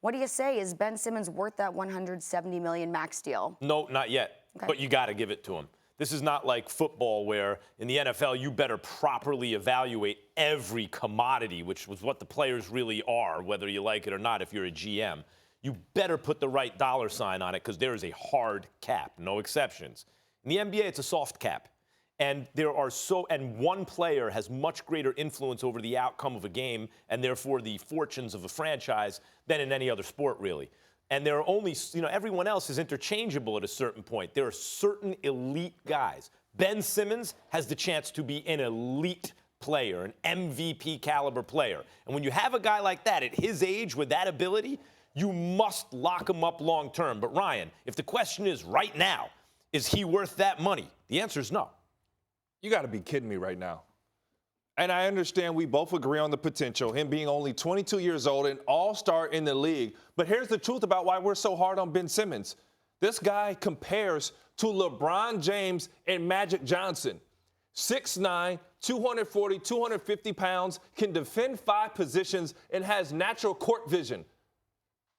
What do you say? Is Ben Simmons worth that $170 million max deal? No, not yet. Okay. But you got to give it to him. This is not like football where in the NFL you better properly evaluate every commodity, which was what the players really are, whether you like it or not if you're a GM. You better put the right dollar sign on it because there is a hard cap, no exceptions. In the NBA, it's a soft cap. And one player has much greater influence over the outcome of a game and therefore the fortunes of a franchise than in any other sport, really. And there are only, everyone else is interchangeable at a certain point. There are certain elite guys. Ben Simmons has the chance to be an elite player, an MVP caliber player. And when you have a guy like that at his age with that ability, you must lock him up long term. But Ryan, if the question is right now, is he worth that money? The answer is no. You got to be kidding me right now. And I understand we both agree on the potential, him being only 22 years old, an all-star in the league. But here's the truth about why we're so hard on Ben Simmons. This guy compares to LeBron James and Magic Johnson. 6'9", 240, 250 pounds, can defend 5 positions, and has natural court vision.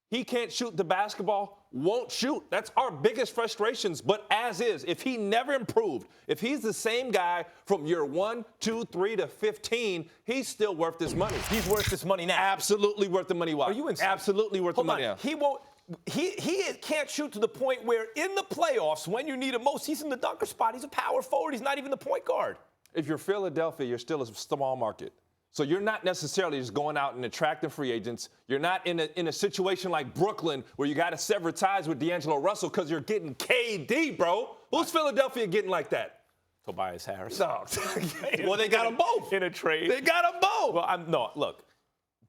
He can't shoot the basketball, won't shoot. That's our biggest frustrations. But as is, if he never improved, if he's the same guy from year 1, 2, 3 to 15, he's still worth this money. He's worth this money now. Absolutely worth the money. Why? Are you insane? Absolutely worth the money now. He won't. He can't shoot to the point where in the playoffs, when you need him most, he's in the dunker spot. He's a power forward. He's not even the point guard. If you're Philadelphia, you're still a small market. So you're not necessarily just going out and attracting free agents. You're not in a situation like Brooklyn where you got to sever ties with D'Angelo Russell because you're getting KD, bro. Who's Philadelphia getting like that? Tobias Harris. No. Well, they got them both. In a trade. They got them both. Well, look,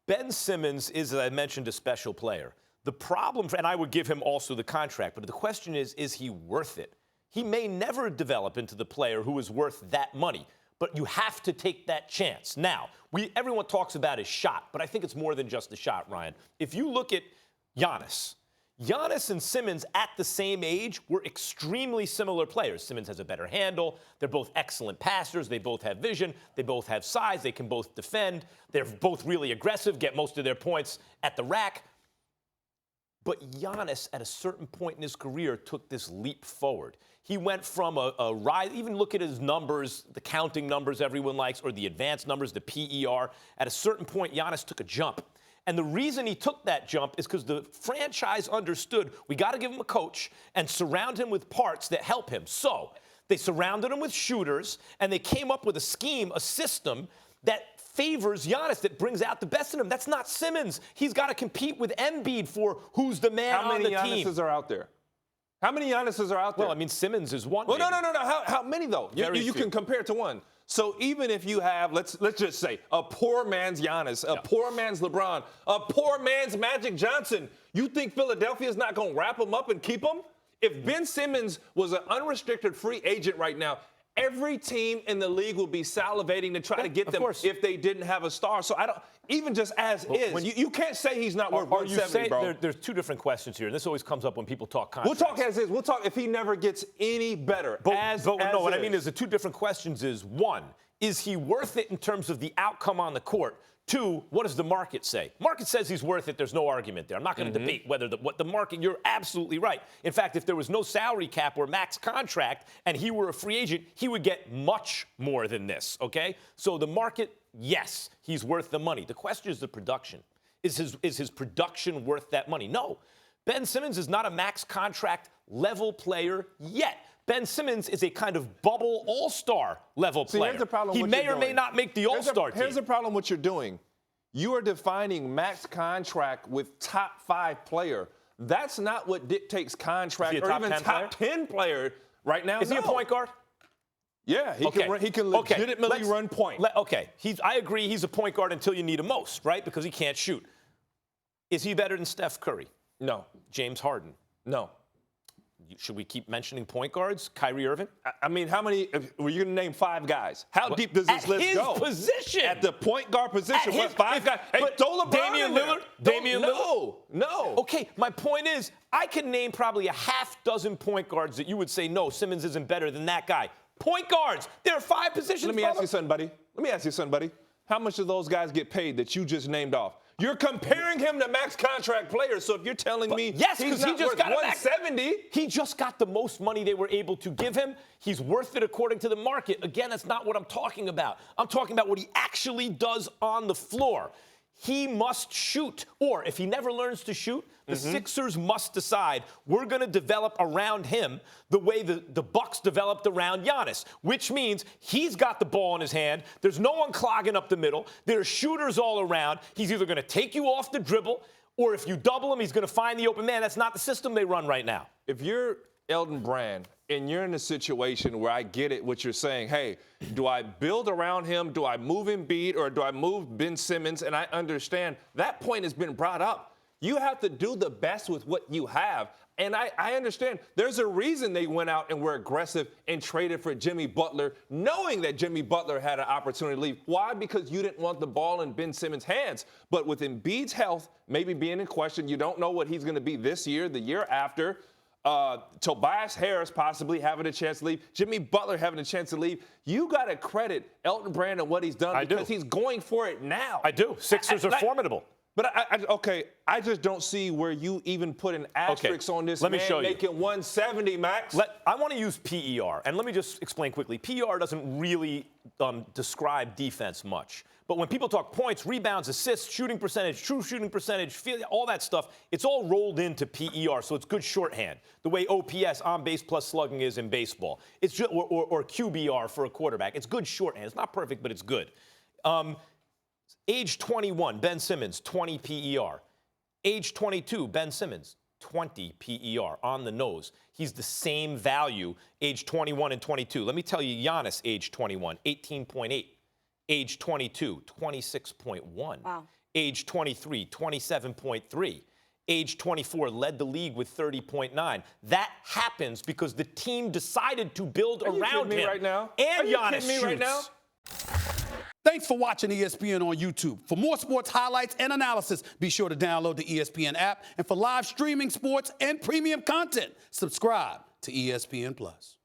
Ben Simmons is, as I mentioned, a special player. The problem, and I would give him also the contract, but the question is he worth it? He may never develop into the player who is worth that money. But you have to take that chance. Now, everyone talks about his shot, but I think it's more than just a shot, Ryan. If you look at Giannis and Simmons at the same age were extremely similar players. Simmons has a better handle. They're both excellent passers. They both have vision. They both have size. They can both defend. They're both really aggressive, get most of their points at the rack. But Giannis, at a certain point in his career, took this leap forward. He went from a rise, even look at his numbers, the counting numbers everyone likes, or the advanced numbers, the PER. At a certain point, Giannis took a jump. And the reason he took that jump is because the franchise understood we got to give him a coach and surround him with parts that help him. So they surrounded him with shooters, and they came up with a scheme, a system that favors Giannis, that brings out the best in him. That's not Simmons. He's got to compete with Embiid for who's the man on the team. How many Giannis's are out there? How many Giannis's are out there? Well, I mean, Simmons is one. Well, no. How many, though? You can compare to one. So even if you have, let's just say, a poor man's Giannis, a poor man's LeBron, a poor man's Magic Johnson, you think Philadelphia is not going to wrap him up and keep him? If Ben Simmons was an unrestricted free agent right now, every team in the league would be salivating to try to get them if they didn't have a star. So I don't, even just as is, when you can't say he's not worth 170, bro. There's two different questions here, and this always comes up when people talk contracts. We'll talk as is. We'll talk if he never gets any better. What I mean is the two different questions is, one, is he worth it in terms of the outcome on the court? Two, what does the market say? Market says he's worth it. There's no argument there. I'm not going to debate what the market. You're absolutely right. In fact, if there was no salary cap or max contract and he were a free agent, he would get much more than this, okay? So the market, yes, he's worth the money. The question is the production. Is his production worth that money? No. Ben Simmons is not a max contract level player yet. Ben Simmons is a kind of bubble all-star level player. Here's the problem he may or may not make the all-star team. Here's the problem what you're doing. You are defining max contract with top 5 player. That's not what dictates contract or even top 10 player right now. Is he a point guard? Yeah, he can legitimately run point. I agree he's a point guard until you need him most, right? Because he can't shoot. Is he better than Steph Curry? No. James Harden? No. Should we keep mentioning point guards? Kyrie Irving? I mean, how many? Were you going to name 5 guys? How deep does this list go? At his position. At the point guard position. What, 5 guys? Hey, throw LeBron Damian Lillard? Damian Lillard? No. Okay, my point is, I can name probably a half dozen point guards that you would say, no, Simmons isn't better than that guy. Point guards. There are 5 positions. Let me ask you something, buddy. How much do those guys get paid that you just named off? You're comparing him to max contract players. So if you're telling me yes, he's because he not just worth got 170, he just got the most money they were able to give him. He's worth it according to the market. Again, that's not what I'm talking about. I'm talking about what he actually does on the floor. He must shoot, or if he never learns to shoot, the Sixers must decide we're going to develop around him the way the Bucks developed around Giannis, which means he's got the ball in his hand. There's no one clogging up the middle. There's shooters all around. He's either going to take you off the dribble, or if you double him, he's going to find the open man. That's not the system they run right now. If you're Elton Brand and you're in a situation where I get it, what you're saying, hey, do I build around him? Do I move Embiid or do I move Ben Simmons? And I understand that point has been brought up. You have to do the best with what you have. And I understand there's a reason they went out and were aggressive and traded for Jimmy Butler, knowing that Jimmy Butler had an opportunity to leave. Why? Because you didn't want the ball in Ben Simmons' hands. But with Embiid's health maybe being in question, you don't know what he's going to be this year, the year after. Tobias Harris possibly having a chance to leave, Jimmy Butler having a chance to leave. You got to credit Elton Brand and what he's done because he's going for it now. I do. Sixers are formidable. But I just don't see where you even put an asterisk on this Let me man show you. making 170, Max. I want to use PER, and let me just explain quickly. PER doesn't really describe defense much. But when people talk points, rebounds, assists, shooting percentage, true shooting percentage, all that stuff, it's all rolled into PER, so it's good shorthand. The way OPS, on base plus slugging, is in baseball. It's just, or QBR for a quarterback. It's good shorthand. It's not perfect, but it's good. Age 21, Ben Simmons, 20 PER. Age 22, Ben Simmons, 20 PER on the nose. He's the same value, age 21 and 22. Let me tell you, Giannis, age 21, 18.8. Age 22, 26.1. Wow. Age 23, 27.3. Age 24 led the league with 30.9. That happens because the team decided to build around him. Right now? And Giannis shoots. Right now? Thanks for watching ESPN on YouTube. For more sports highlights and analysis, be sure to download the ESPN app. And for live streaming sports and premium content, subscribe to ESPN Plus.